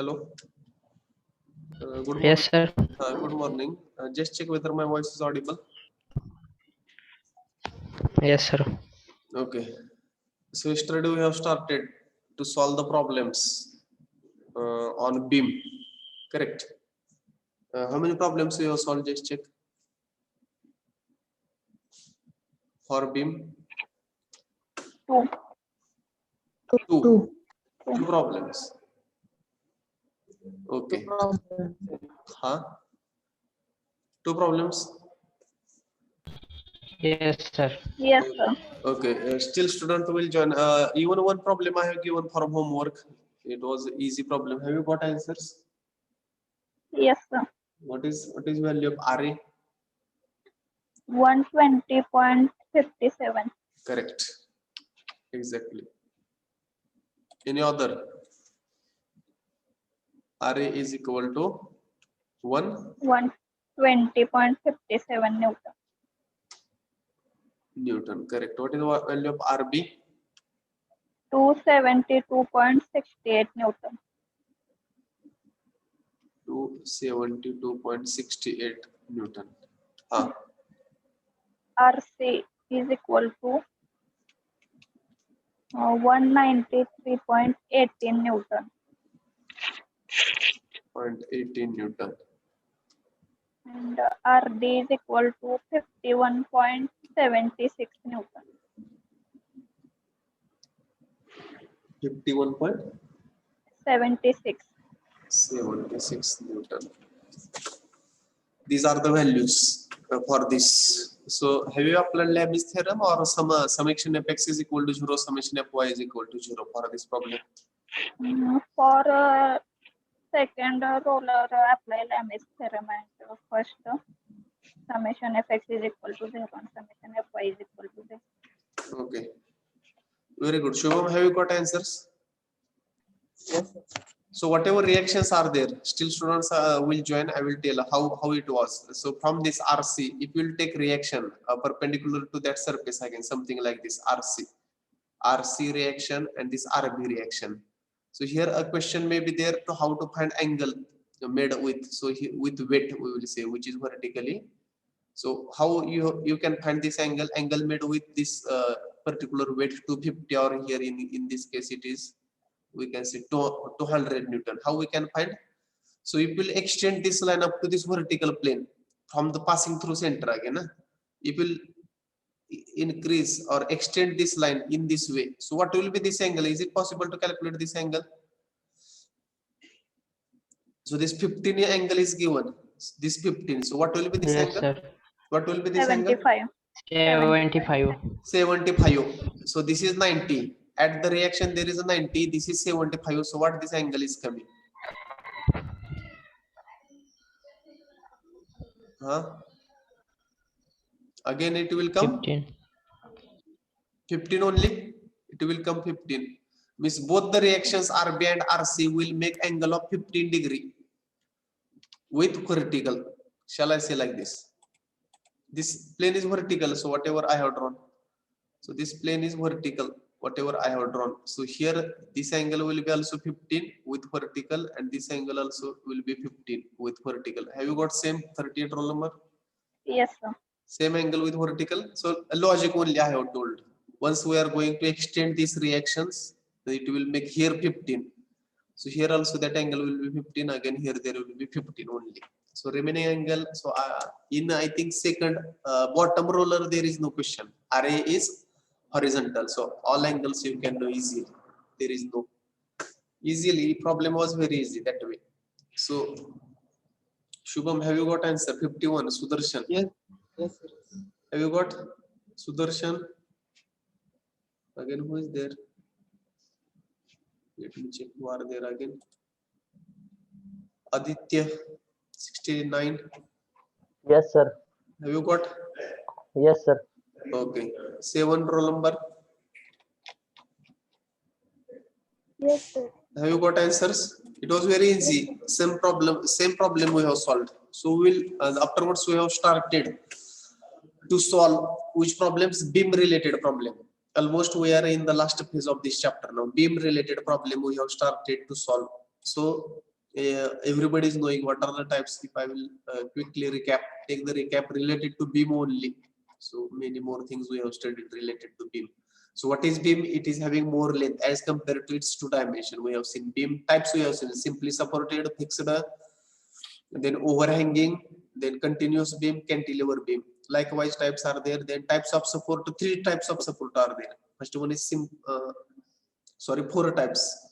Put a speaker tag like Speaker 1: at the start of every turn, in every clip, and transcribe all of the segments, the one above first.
Speaker 1: Hello. Good morning.
Speaker 2: Yes, sir.
Speaker 1: Good morning. Just check whether my voice is audible.
Speaker 2: Yes, sir.
Speaker 1: Okay. So yesterday we have started to solve the problems on beam. Correct. How many problems we have solved? Just check. For beam. Two problems. Okay. Huh? Two problems.
Speaker 2: Yes, sir.
Speaker 3: Yes, sir.
Speaker 1: Okay. Still student will join. Even one problem I have given for homework. It was an easy problem. Have you got answers?
Speaker 3: Yes, sir.
Speaker 1: What is value of RA?
Speaker 3: 120.57.
Speaker 1: Correct. Exactly. Any other? RA is equal to
Speaker 3: 120.57 Newton.
Speaker 1: Newton. Correct. What is the value of RB?
Speaker 3: 272.68 Newton.
Speaker 1: 272.68 Newton.
Speaker 3: RC is equal to 193.18 Newton.
Speaker 1: 0.18 Newton.
Speaker 3: And RD is equal to 51.76 Newton.
Speaker 1: 51.76
Speaker 3: 76.
Speaker 1: Newton. These are the values for this. So have you applied Leibniz theorem or summation fx is equal to 0, summation fy is equal to 0 for this problem?
Speaker 3: For second roller apply Leibniz theorem and first summation fx is equal to 0 and summation fy is equal to 0.
Speaker 1: Okay. Very good. Shubham, have you got answers?
Speaker 4: Yes, sir.
Speaker 1: So whatever reactions are there, still students will join. I will tell how it was. So from this RC, if you will take reaction perpendicular to that surface again, something like this RC reaction and this RB reaction. So here a question may be there to how to find angle made with, so with weight we will say, which is vertically. So how you can find this angle made with this particular weight 250, or here in this case it is, we can say 200 Newton. How we can find? So if will extend this line up to this vertical plane from the passing through center again, it will increase or extend this line in this way. So what will be this angle? Is it possible to calculate this angle? So this 15 angle is given. This 15. So what will be this
Speaker 2: Yes,
Speaker 1: angle?
Speaker 2: sir.
Speaker 1: What will be this angle?
Speaker 3: 75.
Speaker 2: 75.
Speaker 1: 75. So this is 90. At the reaction there is a 90. This is 75. So what this angle is coming? Again it will come 15 only. It will come 15. Means both the reactions RB and RC will make angle of 15 degree with vertical. Shall I say like this? This plane is vertical. So whatever I have drawn. So this plane is vertical. Whatever I have drawn. So here this angle will be also 15 with vertical, and this angle also will be 15 with vertical. Have you got same 38 roll number?
Speaker 3: Yes, sir.
Speaker 1: Same angle with vertical. So logic only I have told. Once we are going to extend these reactions, it will make here 15. So here also that angle will be 15. Again here there will be 15 only. So remaining angle. So in I think second bottom roller there is no question. RA is horizontal. So all angles you can do easily. There is no easily. Problem was very easy that way. So Shubham, have you got answer? 51. Sudarshan.
Speaker 4: Yes, yes, sir.
Speaker 1: Have you got Sudarshan? Again, who is there? Let me check who are there again. Aditya, 69.
Speaker 4: Yes, sir.
Speaker 1: Have you got?
Speaker 4: Yes, sir.
Speaker 1: Okay. 7 roll number.
Speaker 3: Yes, sir.
Speaker 1: Have you got answers? It was very easy. Same problem we have solved. So we'll afterwards we have started to solve which problems? Beam related problem. Almost we are in the last phase of this chapter now. Beam related problem we have started to solve. So everybody is knowing what are the types. If I will quickly recap, take the recap related to beam only. So many more things we have studied related to beam. So what is beam? It is having more length as compared to its 2 dimension. We have seen beam types. We have seen simply supported, fixed, then overhanging, then continuous beam, cantilever beam. Likewise, types are there. Then types of support. 3 types of support are there. First one is 4 types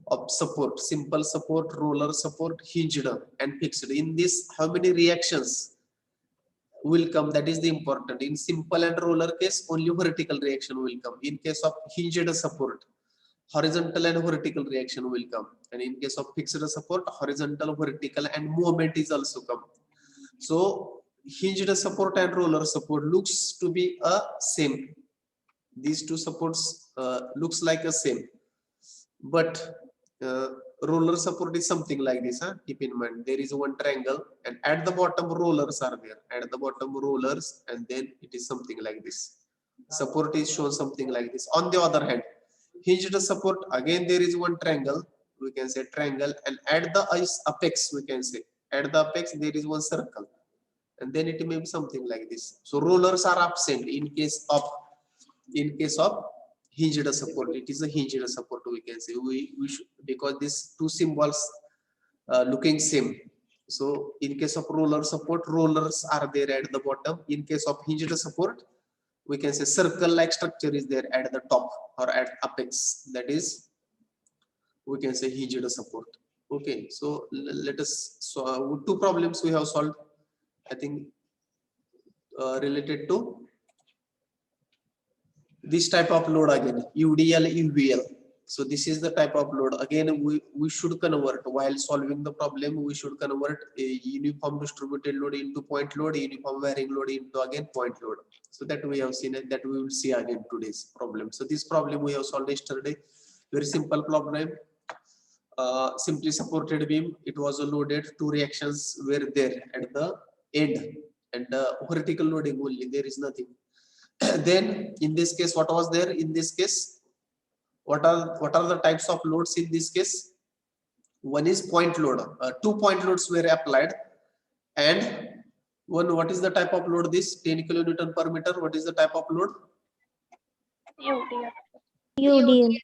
Speaker 1: of support: simple support, roller support, hinged, and fixed. In this, how many reactions will come? That is the important. In simple and roller case, only vertical reaction will come. In case of hinged support, horizontal and vertical reaction will come. And in case of fixed support, horizontal, vertical, and movement is also come. So hinged support and roller support looks to be a same. These 2 supports looks like a same, but roller support is something like this. Keep in mind, there is one triangle, and at the bottom rollers are there. At the bottom rollers, and then it is something like this. Support is shown something like this. On the other hand, hinged support, again there is one triangle. We can say triangle, and at the apex, we can say at the apex there is one circle, and then it may be something like this. So rollers are absent in case of hinged support. It is a hinged support, we can say. We should, because these 2 symbols looking same. So in case of roller support, rollers are there at the bottom. In case of hinged support, we can say circle like structure is there at the top or at apex. That is, we can say hinged support. Okay, so let us, so 2 problems we have solved, I think, related to this type of load again, UDL, UVL. So this is the type of load. Again, we should convert, while solving the problem, we should convert a uniform distributed load into point load, uniform varying load into again point load. So that we have seen, and that we will see again today's problem. So this problem we have solved yesterday. Very simple problem. Simply supported beam. It was loaded. 2 reactions were there at the end, and vertical loading only. There is nothing. Then in this case, what was there? In this case, what are the types of loads in this case? One is point load. 2 point loads were applied, and one, what is the type of load? This 10 kilonewton per meter. What is the type of load?
Speaker 3: UDL.
Speaker 5: UDL.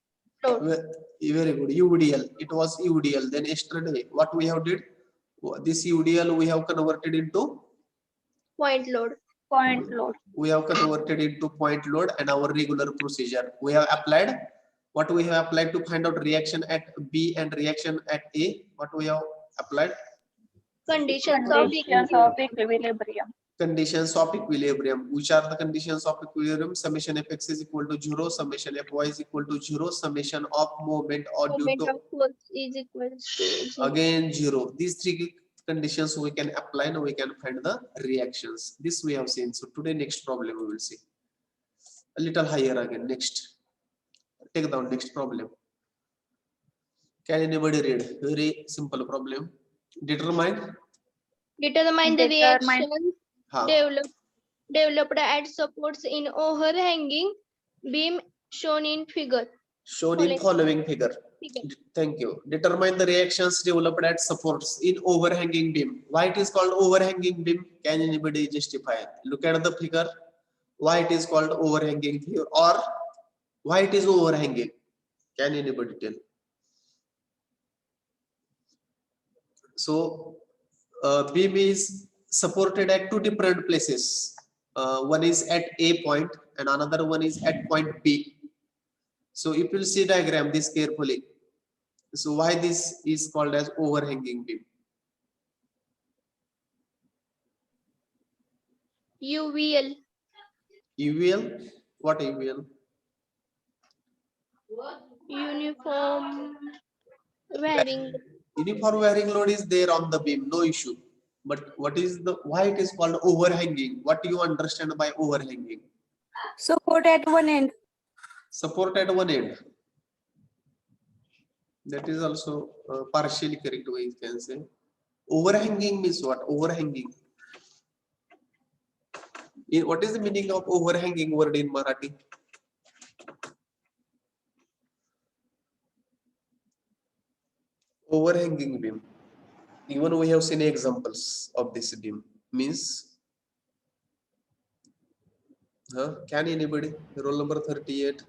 Speaker 1: Very good. UDL. It was UDL. Then yesterday, what we have did? This UDL we have converted into
Speaker 5: Point load.
Speaker 3: Point load.
Speaker 1: we have converted into point load, and our regular procedure. We have applied what we have applied to find out reaction at B and reaction at A. What we have applied?
Speaker 5: Conditions of
Speaker 3: equilibrium.
Speaker 1: Conditions of equilibrium. Which are the conditions of equilibrium? Summation Fx is equal to 0, summation Fy is equal to 0, summation of moment or due
Speaker 5: moment
Speaker 1: to
Speaker 5: of force is equal to 0.
Speaker 1: again 0. These 3 conditions we can apply, and we can find the reactions. This we have seen. So today, next problem we will see. A little higher again. Next, take down next problem. Can anybody read? Very simple problem. Determine
Speaker 5: Determine the
Speaker 3: Determine.
Speaker 5: reactions developed at supports in overhanging beam shown in figure.
Speaker 1: shown in following figure. Thank you. Determine the reactions developed at supports in overhanging beam. Why it is called overhanging beam? Can anybody justify? Look at the figure. Why it is called overhanging figure, or why it is overhanging? Can anybody tell? So beam is supported at 2 different places. One is at A point and another one is at point B. So if you see diagram this carefully, so why this is called as overhanging beam?
Speaker 5: UVL.
Speaker 1: UVL? What UVL?
Speaker 5: Uniform varying.
Speaker 1: Uniform varying load is there on the beam, no issue. But what is the, why it is called overhanging? What do you understand by overhanging?
Speaker 6: Support at one end.
Speaker 1: Support at one end. That is also partially correct way you can say. Overhanging means what? Overhanging. What is the meaning of overhanging word in Marathi? overhanging beam. Even we have seen examples of this beam. Means, can anybody? Roll number 38.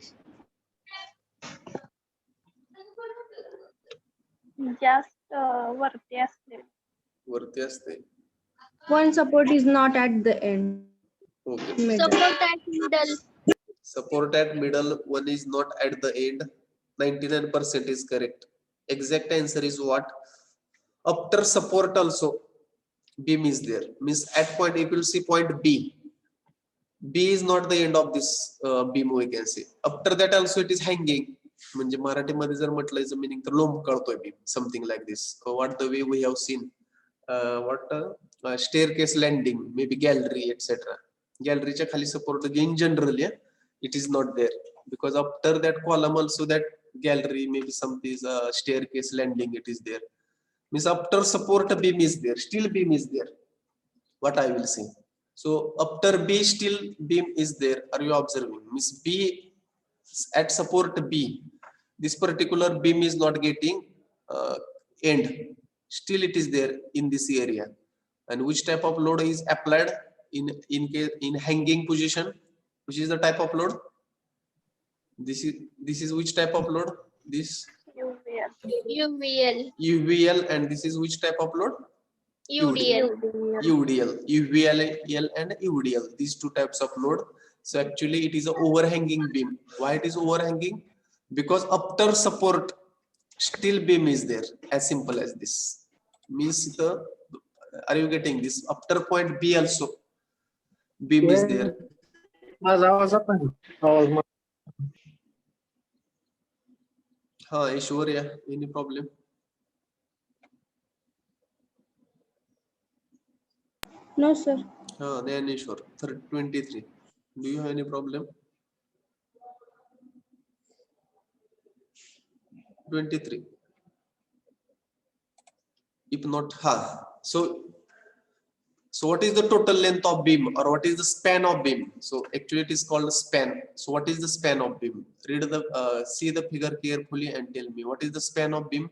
Speaker 3: जास्त वरती असते.
Speaker 1: वरती असते.
Speaker 6: One support is not at the end.
Speaker 1: Okay.
Speaker 6: Middle.
Speaker 5: Support at middle.
Speaker 1: Support at middle, one is not at the end. 99% is correct. Exact answer is what? After support also, beam is there. Means at point, if you see point B, B is not the end of this beam, we can say. After that also it is hanging. म्हणजे मराठीमध्ये जर म्हटलं याचं meaning तर लोंबकळतोय beam, something like this. What the way we have seen, staircase landing, maybe gallery, etc. Galleryच्या खाली support again generally it is not there, because after that column also that gallery, maybe something staircase landing, it is there. Means after support beam is there, still beam is there. What I will say. So after B still beam is there. Are you observing? Means B at support B, this particular beam is not getting end. Still it is there in this area. And which type of load is applied in hanging position? Which is the type of load? This is which type of load? This
Speaker 5: UVL.
Speaker 1: UVL, and this is which type of load?
Speaker 5: UDL.
Speaker 1: UVL and UDL, these two types of load. So actually it is an overhanging beam. Why it is overhanging? Because after support still beam is there, as simple as this. Means are you getting this? After point B also beam is there.
Speaker 4: माझा आवाज आता आहे. आवाज
Speaker 1: Aishwarya, any problem?
Speaker 6: No, sir.
Speaker 1: Nyaneshwar, 23. Do you have any problem? 23. If not, so what is the total length of beam, or what is the span of beam? So actually it is called span. So what is the span of beam? Read the see the figure carefully and tell me what is the span of beam.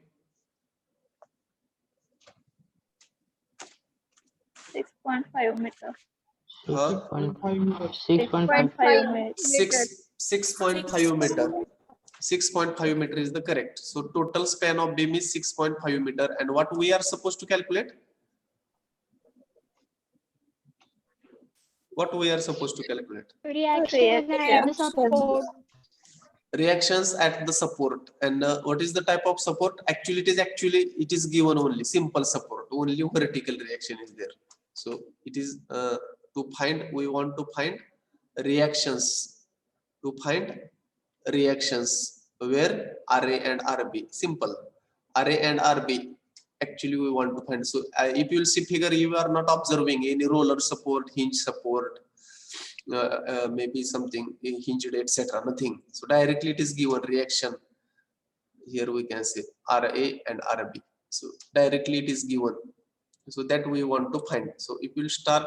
Speaker 3: 6.5 meter.
Speaker 2: 6.5.
Speaker 3: 6.5 meter.
Speaker 1: 6.5 meter. 6.5 meter is the correct. So total span of beam is 6.5 meter. And what we are supposed to calculate? What we are supposed to calculate?
Speaker 5: Reaction at the support.
Speaker 1: Reactions at the support. And what is the type of support? Actually it is given only simple support. Only vertical reaction is there. So it is we want to find reactions. To find reactions where RA and RB. Simple. RA and RB. Actually we want to find. So if you will see figure, you are not observing any roller support, hinge support, maybe something hinged, etc. Nothing. So directly it is given reaction. Here we can say RA and RB. So directly it is given. So that we want to find. So if you will start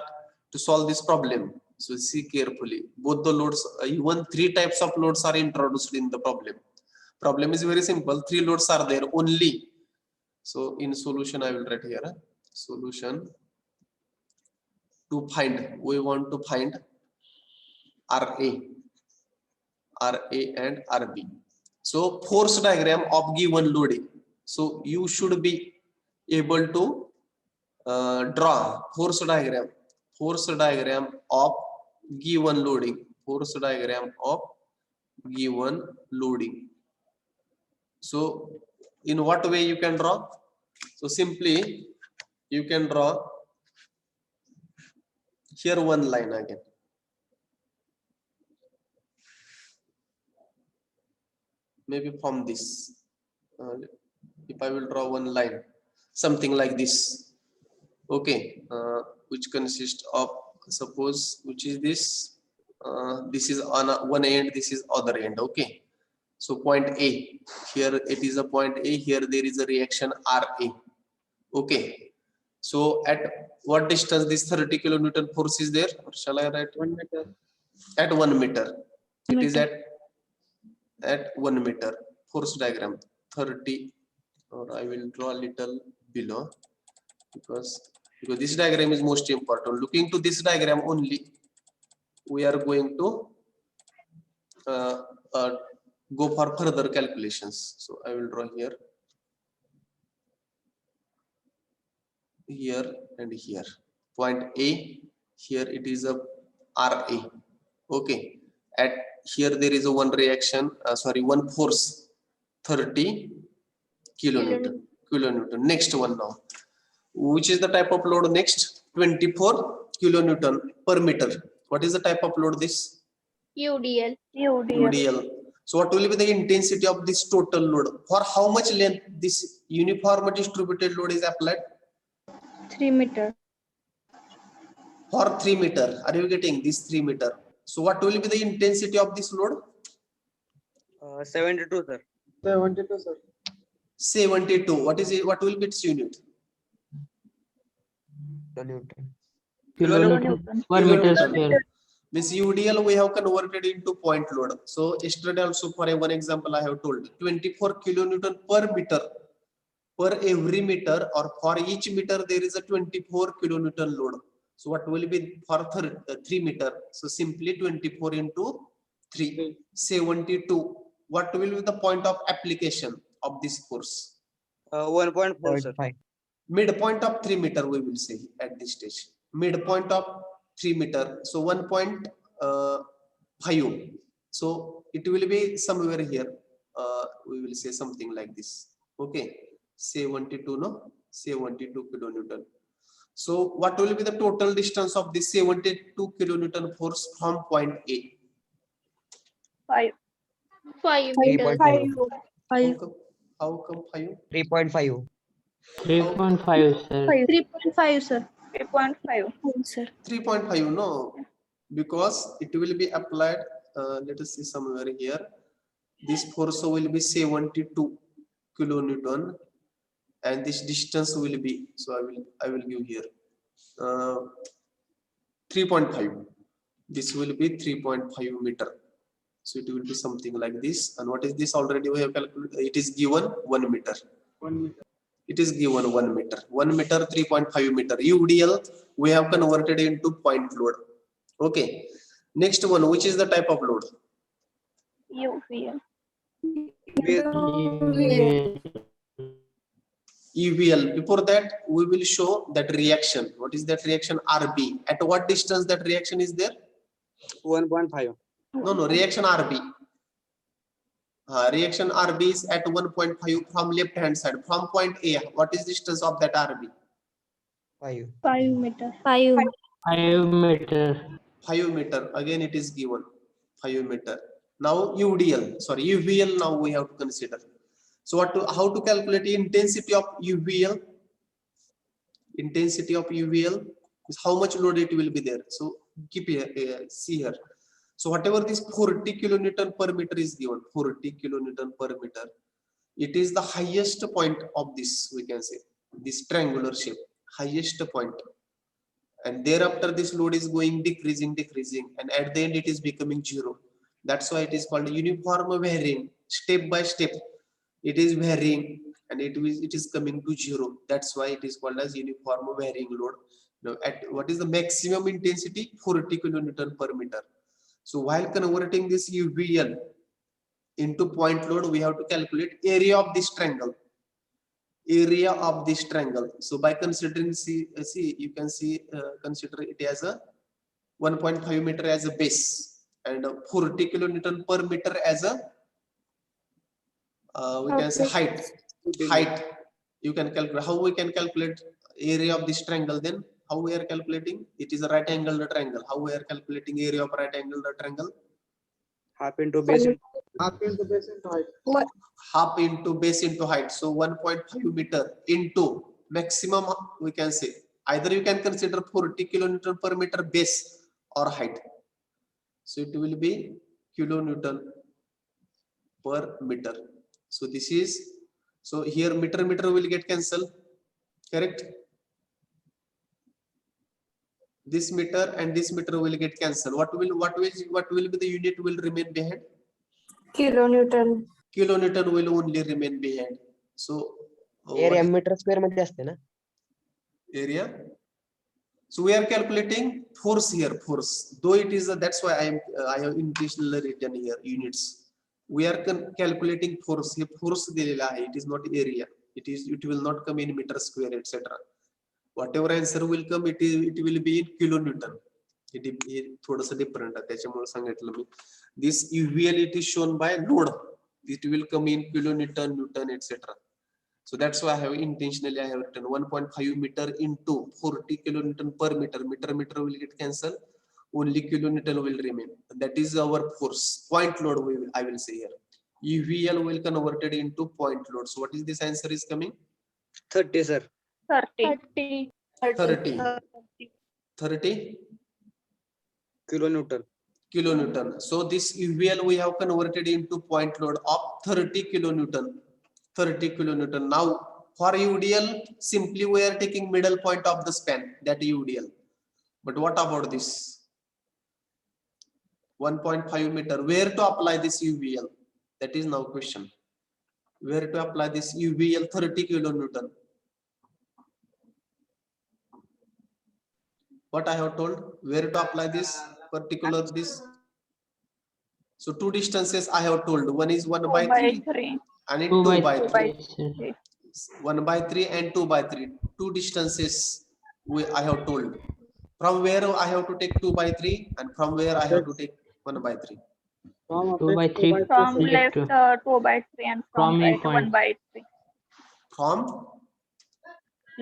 Speaker 1: to solve this problem, so see carefully. Both the loads, even 3 types of loads are introduced in the problem. Problem is very simple. 3 loads are there only. So in solution, I will write here. Solution to find. We want to find RA and RB. So force diagram of given loading. So you should be able to draw force diagram of given loading. Force diagram of given loading. So in what way you can draw? So simply you can draw here one line again. Maybe from this. If I will draw one line, something like this. Okay, which consists of, suppose, which is this. This is on one end, this is other end. Okay. So point A, here it is a point A, here there is a reaction RA. Okay. So at what distance this 30 kilonewton force is there? Or shall I write 1 meter? At 1 meter. It is at 1 meter. Force diagram 30 or I will draw a little below because this diagram is most important. Looking to this diagram only, we are going to go for further calculations. So I will draw here, here and here. Point A, here it is a RA. Okay, at here there is a one reaction, one force, 30 kilonewton. Next one now, which is the type of load next? 24 kilonewton per meter. What is the type of load this?
Speaker 5: UDL.
Speaker 1: UDL. So what will be the intensity of this total load? For how much length this uniform distributed load is applied?
Speaker 6: 3 meter.
Speaker 1: For 3 meter. Are you getting this 3 meter? So what will be the intensity of this load?
Speaker 7: 72, sir.
Speaker 4: 72, sir.
Speaker 1: 72. What is it? What will be its unit?
Speaker 2: Kilonewton per meter square.
Speaker 1: Means UDL we have converted into point load. So yesterday also for one example I have told 24 kilonewton per meter. Per every meter or for each meter there is a 24 kilonewton load. So what will be for 3 meter? So simply 24 into 3, 72. What will be the point of application of this force?
Speaker 7: 1.4, sir.
Speaker 1: Midpoint of 3 meter we will say at this stage. Midpoint of 3 meter. So 1.5. So it will be somewhere here. We will say something like this. Okay. 72, no? 72 kilonewton. So what will be the total distance of this 72 kilonewton force from point A?
Speaker 3: 5.
Speaker 5: 5 meters.
Speaker 6: 5.
Speaker 1: How come 5?
Speaker 7: 3.5.
Speaker 2: 3.5, sir.
Speaker 6: 3.5, sir.
Speaker 3: 3.5.
Speaker 6: Sir.
Speaker 1: 3.5, no, because it will be applied. Let us see somewhere here. This force will be 72 kilonewton, and this distance will be. So I will give here 3.5. This will be 3.5 meter. So it will be something like this. And what is this? Already we have calculated. It is given 1 meter.
Speaker 4: 1 meter.
Speaker 1: It is given 1 meter. 1 meter, 3.5 meter. UDL we have converted into point load. Okay. Next one, which is the type of load?
Speaker 3: UVL.
Speaker 1: UVL. Before that, we will show that reaction. What is that reaction? RB. At what distance that reaction is there?
Speaker 7: 1.5.
Speaker 1: No, reaction RB. Reaction RB is at 1.5 from left hand side. From point A, what is the distance of that RB?
Speaker 7: 5.
Speaker 6: 5 meter. 5.
Speaker 2: 5 meter.
Speaker 1: 5 meter. Again, it is given 5 meter. Now UVL. Now we have to consider. So how to calculate the intensity of UVL? Intensity of UVL is how much load it will be there. So keep here, see here. So whatever this 40 kilonewton per meter is given, 40 kilonewton per meter, it is the highest point of this, we can say, this triangular shape, highest point. And thereafter this load is going decreasing, and at the end it is becoming 0. That's why it is called uniform varying, step by step. It is varying and it is coming to 0. That's why it is called as uniform varying load. Now, at what is the maximum intensity? 40 kilonewton per meter. So while converting this UVL into point load, we have to calculate area of this triangle. Area of this triangle. So by considering, you can see, consider it as a 1.5 meter as a base and 40 kilonewton per meter as a we can say height. You can calculate. How we can calculate area of this triangle then? How we are calculating? It is a right angled triangle. How we are calculating area of right angled triangle?
Speaker 7: Half into base.
Speaker 4: Half into base into height.
Speaker 1: Half into base into height. So 1.5 meter into maximum, we can say. Either you can consider 40 kilonewton per meter base or height. So it will be kilonewton per meter. So this is, so here meter will get cancelled, correct? This meter and this meter will get cancelled. What will be the unit will remain behind?
Speaker 6: Kilonewton.
Speaker 1: Kilonewton will only remain behind. So
Speaker 7: area metre square मध्ये असते ना?
Speaker 1: area. So we are calculating force here, force. Though it is that's why I have intentionally written here units. We are calculating force. Here force दिलेला आहे. It is not area. It will not come in meter square, etc. Whatever answer will come, it will be in kilonewton. हे थोडंसं different आहे, त्याच्यामुळे सांगितलं मी. This UVL it is shown by load. It will come in kilonewton, newton, etc. So that's why I have intentionally written 1.5 meter into 40 kilonewton per meter. Meter will get cancelled. Only kilonewton will remain. That is our force. Point load I will say here. UVL will converted into point load. So what is this answer is coming?
Speaker 7: 30 sir.
Speaker 3: 30.
Speaker 1: 30
Speaker 7: Kilonewton.
Speaker 1: kilonewton. So this UVL we have converted into point load of 30 kilonewton. 30 kilonewton. Now for UDL, simply we are taking middle point of the span, that UDL. But what about this 1.5 meter? Where to apply this UVL? That is now question. Where to apply this UVL 30 kilonewton? What I have told, where to apply this particular this? So two distances I have told. One is 1 by 3
Speaker 3: 3.
Speaker 1: and
Speaker 2: 2
Speaker 1: 2
Speaker 2: by
Speaker 1: by 3.
Speaker 2: 3, sir.
Speaker 1: 1 by 3 and 2 by 3. Two distances I have told. From where I have to take 2 by 3 and from where I have to take 1 by 3.
Speaker 4: From
Speaker 2: 2 by 3
Speaker 3: From
Speaker 2: left
Speaker 3: left 2 by 3 and from
Speaker 2: From
Speaker 3: right
Speaker 2: point.
Speaker 3: 1 by 3.
Speaker 1: From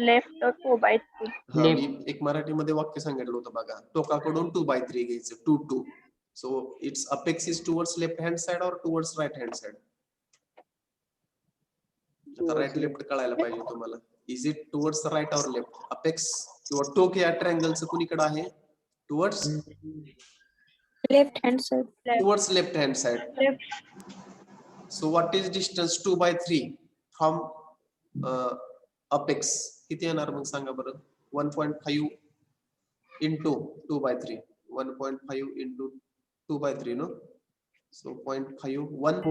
Speaker 3: Left 2 by 3.
Speaker 1: हा,
Speaker 2: Left.
Speaker 1: मी एक मराठीमध्ये वाक्य सांगितलं होतं बघा. टोकाकडून 2 by 3 घ्यायचं 2 2. So its apex is towards left hand side or towards right hand side? आता right left कळायला पाहिजे तुम्हाला. इज इट टुवर्ड्स राईट और लेफ्ट? अपेक्स किंवा टोक या ट्रायंगलचं कुणीकडे आहे? Towards
Speaker 6: Left hand side.
Speaker 1: Towards left hand side. So what is distance 2 by 3 from apex? किती येणार मग सांगा बरं? 1.5 into 2 by 3. 1.5 into 2 by 3 no? So 0.5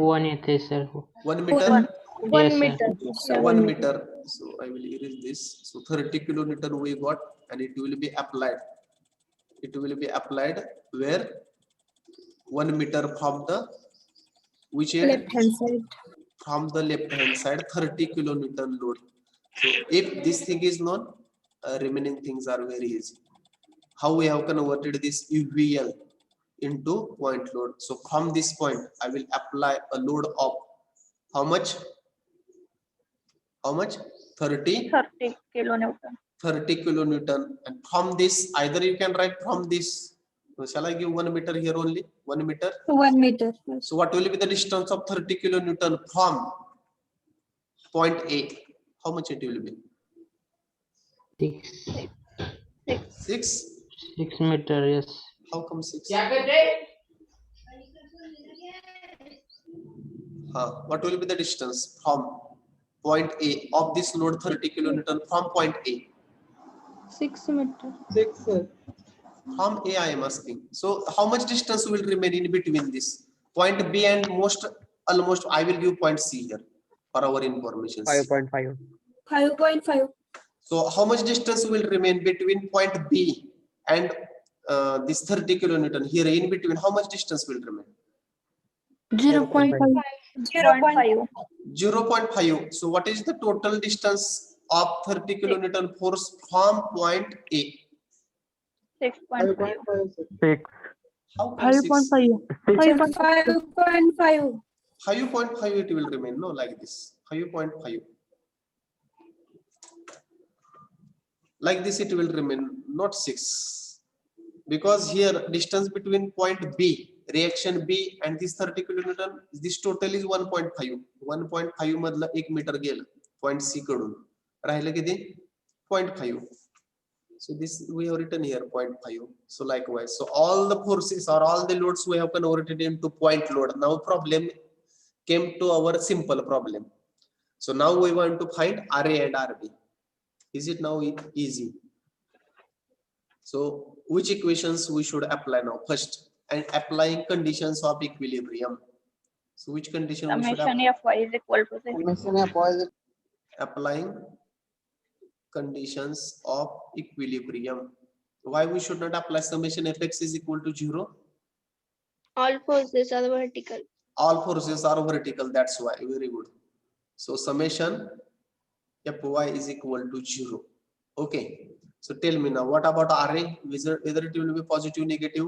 Speaker 2: 1 येते sir.
Speaker 1: 1 meter.
Speaker 6: 1
Speaker 2: Yes, sir.
Speaker 6: meter.
Speaker 1: 1 meter. So I will erase this. So 30 kilonewton we got, and it will be applied. It will be applied where? 1 meter from the which end?
Speaker 6: Left hand side.
Speaker 1: From the left hand side, 30 kilonewton load. So if this thing is known, remaining things are very easy. How we have converted this UVL into point load? So from this point, I will apply a load of how much? How much? 30
Speaker 3: kilonewton.
Speaker 1: 30 kilonewton. And from this, either you can write from this. So shall I give 1 meter here only? 1 meter.
Speaker 6: 1 meter.
Speaker 1: So what will be the distance of 30 kilonewton from point A? How much it will be? 6.
Speaker 2: 6 meter, yes.
Speaker 1: How come 6? What will be the distance from point A of this load 30 kilonewton from point A?
Speaker 6: 6 meter.
Speaker 4: 6 sir.
Speaker 1: From A I am asking. So how much distance will remain in between this point B and almost I will give point C here for our information.
Speaker 7: 5.5.
Speaker 6: 5.5.
Speaker 1: So how much distance will remain between point B and this 30 kilonewton here in between? How much distance will remain?
Speaker 6: 0.5.
Speaker 3: 0.5.
Speaker 1: 0.5. So what is the total distance of 30 kilonewton force from point A?
Speaker 3: 6.5.
Speaker 4: 5.5 sir.
Speaker 1: How come 6?
Speaker 6: 5.5.
Speaker 1: 5.5 it will remain, no, like this. 5.5. Like this it will remain, not 6. Because here distance between point B, reaction B and this 30 kilonewton, this total is 1.5. 1.5 मधला 1 meter गेलं point C कडून. राहिलं किती? 0.5. So this we have written here 0.5. So likewise, so all the forces or all the loads we have converted into point load. Now problem came to our simple problem. So now we want to find RA and RB. Is it now easy? So which equations we should apply now? First, and applying conditions of equilibrium. So which condition we should apply?
Speaker 3: Summation Fy is equal to 0.
Speaker 4: Summation of y is
Speaker 1: applying conditions of equilibrium. Why we should not apply summation fx is equal to 0?
Speaker 5: All forces are vertical.
Speaker 1: All forces are vertical, that's why. Very good. So summation fy is equal to 0. Okay, so tell me now, what about RA? Whether it will be positive, negative?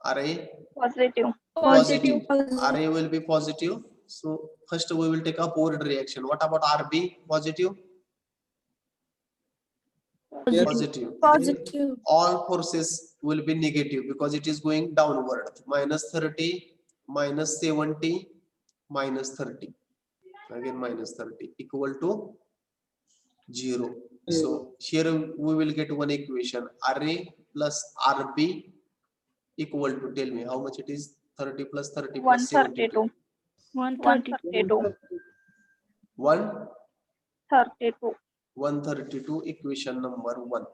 Speaker 1: RA
Speaker 3: Positive.
Speaker 1: positive. RA will be positive. So first we will take upward reaction. What about RB? Positive?
Speaker 4: Yes.
Speaker 1: Positive. Then
Speaker 6: Positive.
Speaker 1: all forces will be negative because it is going downward. Minus 30, minus 70, minus 30. Again minus 30 equal to 0. So here we will get one equation. RA plus RB equal to, tell me how much it is? 30 plus 30 plus 72.
Speaker 3: 132. 132.
Speaker 1: 132 equation number 1.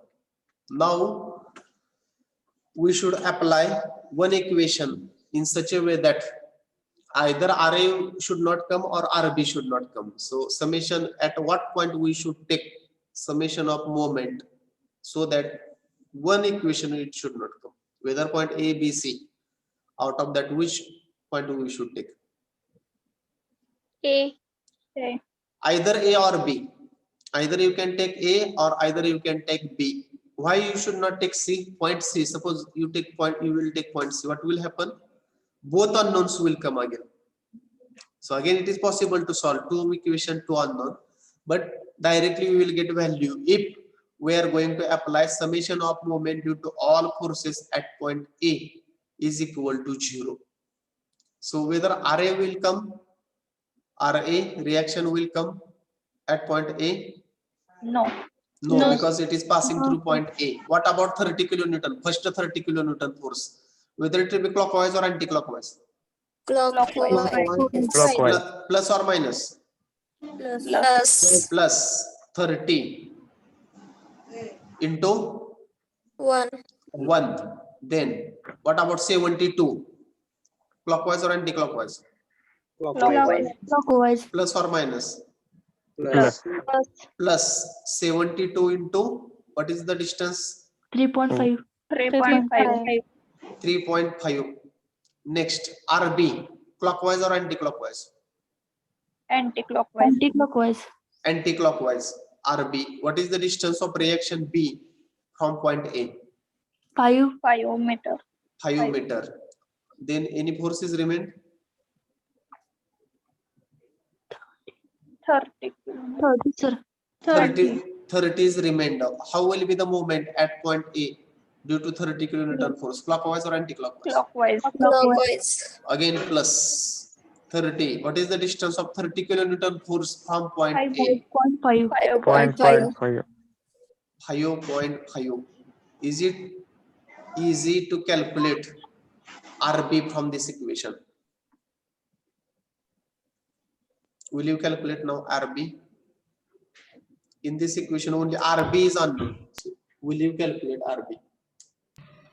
Speaker 1: Now we should apply one equation in such a way that either RA should not come or RB should not come. So summation, at what point we should take summation of moment so that one equation it should not come. Whether point A, B, C, out of that which point we should take?
Speaker 5: A.
Speaker 3: A.
Speaker 1: Either A or B. Either you can take A or either you can take B. Why you should not take C? Point C. Suppose you take point, you will take point C. What will happen? Both unknowns will come again. So again, it is possible to solve two equation, two unknown, but directly we will get value if we are going to apply summation of moment due to all forces at point A is equal to 0. So whether RA will come, RA reaction will come at point A?
Speaker 3: No.
Speaker 1: No,
Speaker 5: No.
Speaker 1: because it is passing through point A. What about 30 kilonewton? First 30 kilonewton force. Whether it will be clockwise or anti-clockwise?
Speaker 6: Clockwise.
Speaker 1: Plus or minus? Plus 30 into 1. Then what about 72? Clockwise or anti-clockwise?
Speaker 3: Clockwise.
Speaker 1: Plus or minus?
Speaker 7: Plus.
Speaker 1: Plus 72 into, what is the distance?
Speaker 6: 3.5.
Speaker 3: 3.5.
Speaker 1: 3.5. Next, RB, clockwise or anti-clockwise?
Speaker 3: Anti-clockwise.
Speaker 6: Anti-clockwise.
Speaker 1: Anti-clockwise. RB, what is the distance of reaction B from point A?
Speaker 6: 5.
Speaker 3: 5 meter.
Speaker 1: 5 meter. Then any forces remain?
Speaker 3: 30.
Speaker 6: 30, sir.
Speaker 1: 30 is remained. How will be the movement at point A due to 30 kilonewton force? Clockwise or anti-clockwise?
Speaker 3: Clockwise.
Speaker 1: Again plus 30. What is the distance of 30 kilonewton force from point A?
Speaker 6: 5.5.
Speaker 3: 5.5.
Speaker 1: 5.5. Is it easy to calculate RB from this equation? Will you calculate now RB? In this equation only RB is unknown. So will you calculate RB?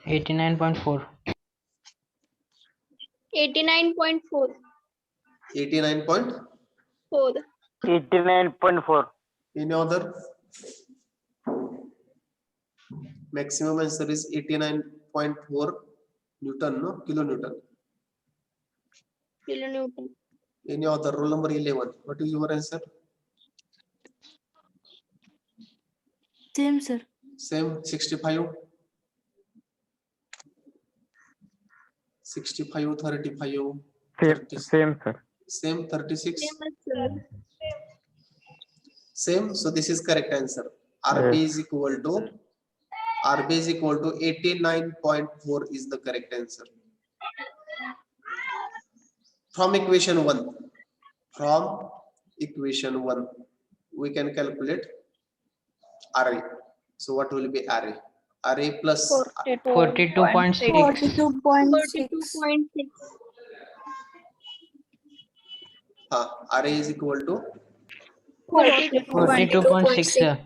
Speaker 2: 89.4.
Speaker 5: 89.4.
Speaker 1: 89.4.
Speaker 7: 89.4.
Speaker 1: Any other? Maximum answer is 89.4 Newton, no? Kilonewton.
Speaker 5: Kilonewton.
Speaker 1: Any other? Roll number 11. What is your answer?
Speaker 6: Same, sir.
Speaker 1: Same 65. 65, 35. 30.
Speaker 8: Same, sir.
Speaker 1: Same 36.
Speaker 5: Same, sir.
Speaker 1: Same. So this is correct answer. RB is equal to 89.4 is the correct answer. From equation 1. From equation 1, we can calculate RA. So what will be RA? RA plus
Speaker 2: 42.6.
Speaker 6: 42.6.
Speaker 5: 42.6.
Speaker 1: RA is equal to
Speaker 2: 42.6, sir.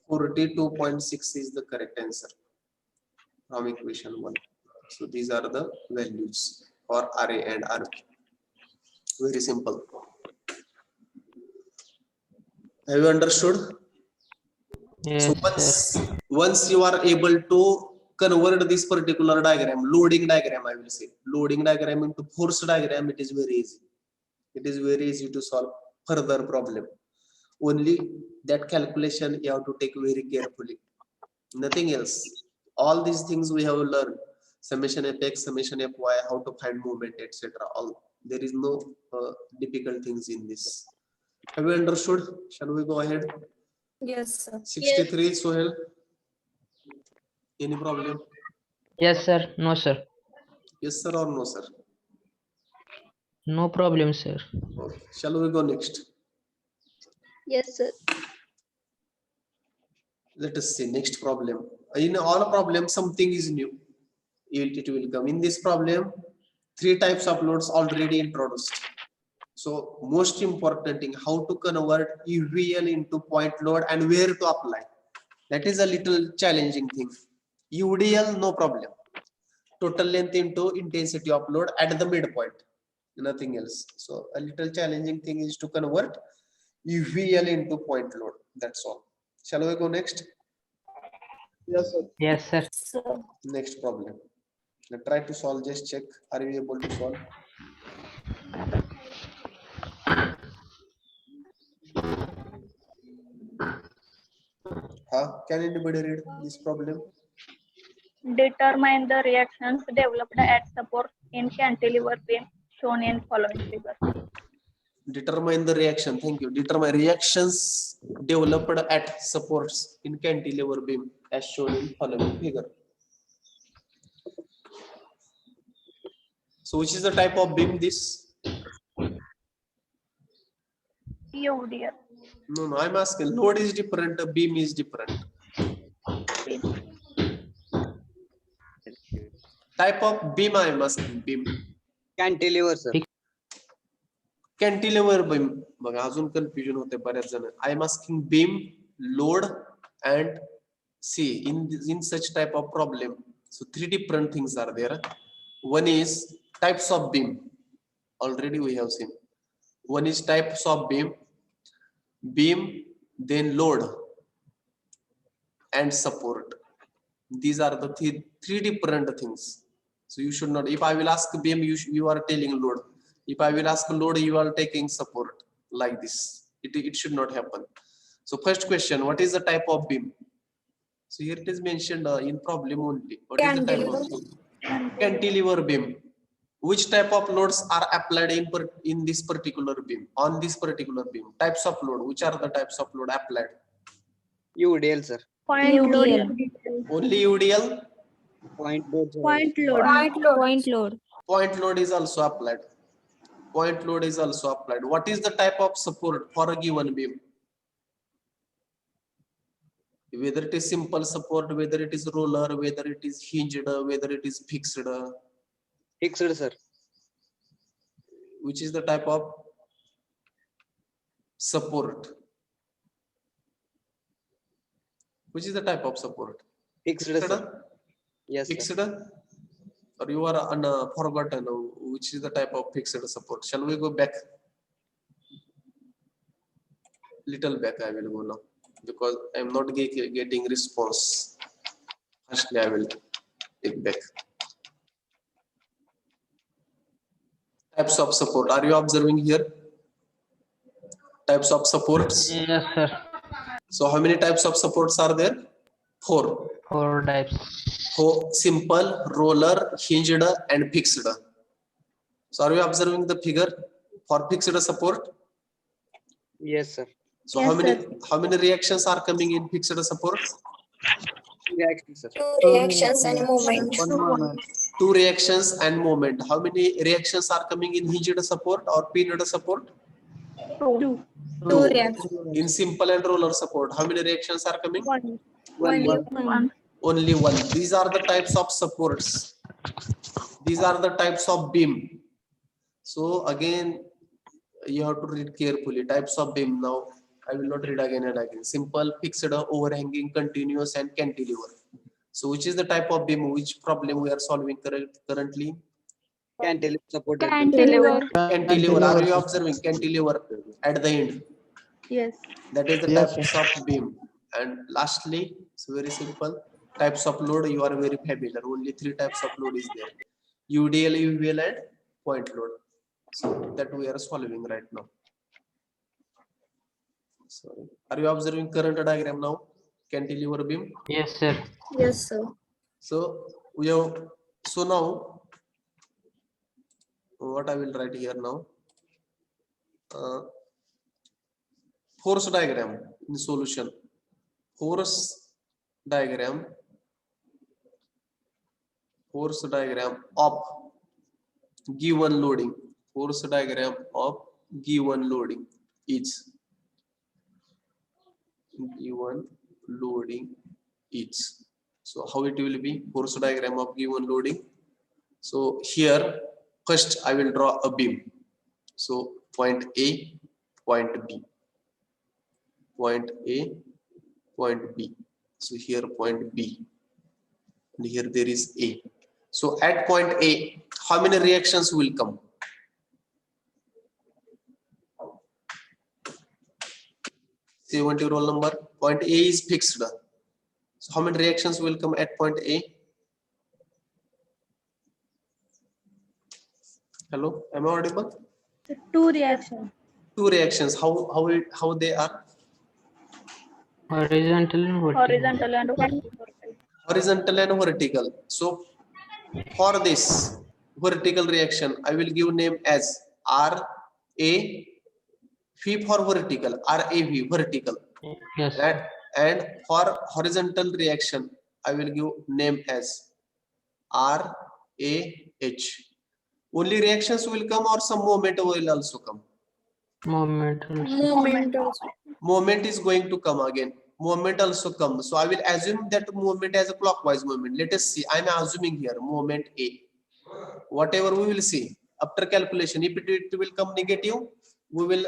Speaker 1: 42.6 is the correct answer from equation 1. So these are the values for RA and RB. Very simple. Have you understood?
Speaker 2: Yes,
Speaker 1: So
Speaker 2: sir.
Speaker 1: once you are able to convert this particular diagram, loading diagram, I will say, loading diagram into force diagram, it is very easy. It is very easy to solve further problem. Only that calculation you have to take very carefully. Nothing else. All these things we have learned. Summation fx, summation fy, how to find movement, etc. All there is no difficult things in this. Have you understood? Shall we go ahead?
Speaker 6: Yes, sir.
Speaker 1: 63, Sohel. Any problem?
Speaker 2: Yes, sir. No, sir.
Speaker 1: Yes, sir, or no, sir?
Speaker 2: No problem, sir.
Speaker 1: Okay. Shall we go next?
Speaker 5: Yes, sir.
Speaker 1: Let us see next problem. In all problems, something is new. It will come. In this problem, 3 types of loads already introduced. So most important thing, how to convert UVL into point load and where to apply. That is a little challenging thing. UDL, no problem. Total length into intensity of load at the midpoint. Nothing else. So a little challenging thing is to convert UVL into point load. That's all. Shall we go next?
Speaker 4: Yes, sir.
Speaker 2: Yes, sir.
Speaker 6: Sir.
Speaker 1: Next problem. Now try to solve. Just check. Are you able to solve? Can anybody read this problem?
Speaker 3: Determine the reactions developed at support in cantilever beam shown in following figure.
Speaker 1: Determine the reaction. Thank you. Determine reactions developed at supports in cantilever beam as shown in following figure. So which is the type of beam this?
Speaker 3: UDL.
Speaker 1: No, I'm asking. Load is different, beam is different. Type of beam I am asking. Beam.
Speaker 8: Cantilever, sir.
Speaker 1: Cantilever beam. बघा अजून confusion होते बऱ्याच जण. I am asking beam, load and see in such type of problem. So 3 different things are there. One is types of beam. Already we have seen. One is types of beam, then load and support. These are the 3 different things. So you should not, if I will ask beam, you are telling load. If I will ask load, you are taking support like this. It should not happen. So first question, what is the type of beam? So here it is mentioned in problem only. What is the type of beam? Cantilever beam. Which type of loads are applied in this particular beam? On this particular beam, types of load. Which are the types of load applied?
Speaker 8: UDL, sir.
Speaker 3: Point load.
Speaker 1: Only UDL.
Speaker 8: Point load. sir.
Speaker 6: Point load.
Speaker 1: Point load is also applied. Point load is also applied. What is the type of support for a given beam? Whether it is simple support, whether it is roller, whether it is hinged, whether it is fixed.
Speaker 8: Fixed, sir.
Speaker 1: Which is the type of support? Which is the type of support?
Speaker 8: Fixed, sir. Yes, sir.
Speaker 1: Fixed? Or you are forgotten which is the type of fixed support? Shall we go back? Little back I will go now because I am not getting response. Firstly, I will take back. Types of support. Are you observing here? Types of supports.
Speaker 2: Yes, sir.
Speaker 1: So how many types of supports are there? 4.
Speaker 2: 4 types.
Speaker 1: So simple, roller, hinged, and fixed. So are you observing the figure for fixed support?
Speaker 8: Yes, sir.
Speaker 1: So
Speaker 3: Yes,
Speaker 1: how many reactions are coming in fixed support?
Speaker 8: Reaction, sir.
Speaker 6: Reactions and movement.
Speaker 4: 1 moment.
Speaker 1: 2 reactions and moment. How many reactions are coming in hinged support or pinned support?
Speaker 3: 2.
Speaker 6: 2 reactions.
Speaker 1: In simple and roller support, how many reactions are coming?
Speaker 3: 1.
Speaker 6: One.
Speaker 1: Only 1. These are the types of supports. These are the types of beam. So again, you have to read carefully. Types of beam. Now I will not read again and again. Simple, fixed, overhanging, continuous, and cantilever. So which is the type of beam? Which problem we are solving currently?
Speaker 8: Cantilever support.
Speaker 3: Cantilever.
Speaker 1: Cantilever. Are you observing cantilever at the end?
Speaker 6: Yes.
Speaker 1: That is the
Speaker 4: Yes,
Speaker 1: types of beam. And lastly, it's very simple. Types of load, you are very familiar. Only 3 types of load is there. UDL, UVL, and point load. So that we are solving right now. Sorry. Are you observing current diagram now? Cantilever beam.
Speaker 2: Yes, sir.
Speaker 6: Yes, sir.
Speaker 1: So we have, so now what I will write here now, force diagram in solution. Force diagram of given loading. Force diagram of given loading is given loading is. So how it will be? Force diagram of given loading. So here first I will draw a beam. So point A, point B, point A, point B. So here point B, and here there is A. So at point A, how many reactions will come? Say what your roll number. Point A is fixed. So how many reactions will come at point A? Hello, am I audible?
Speaker 6: 2 reactions.
Speaker 1: 2 reactions. How they are?
Speaker 2: Horizontal and vertical.
Speaker 3: Horizontal and vertical.
Speaker 1: Horizontal and vertical. So for this vertical reaction, I will give name as RAV for vertical, RAV vertical.
Speaker 2: Yes.
Speaker 1: Right? And for horizontal reaction, I will give name as RAH. Only reactions will come or some moment will also come?
Speaker 2: Moment also.
Speaker 6: Moment also.
Speaker 1: Moment is going to come again. Moment also come. So I will assume that movement as a clockwise movement. Let us see. I am assuming here moment A. Whatever we will see after calculation, if it will come negative, we will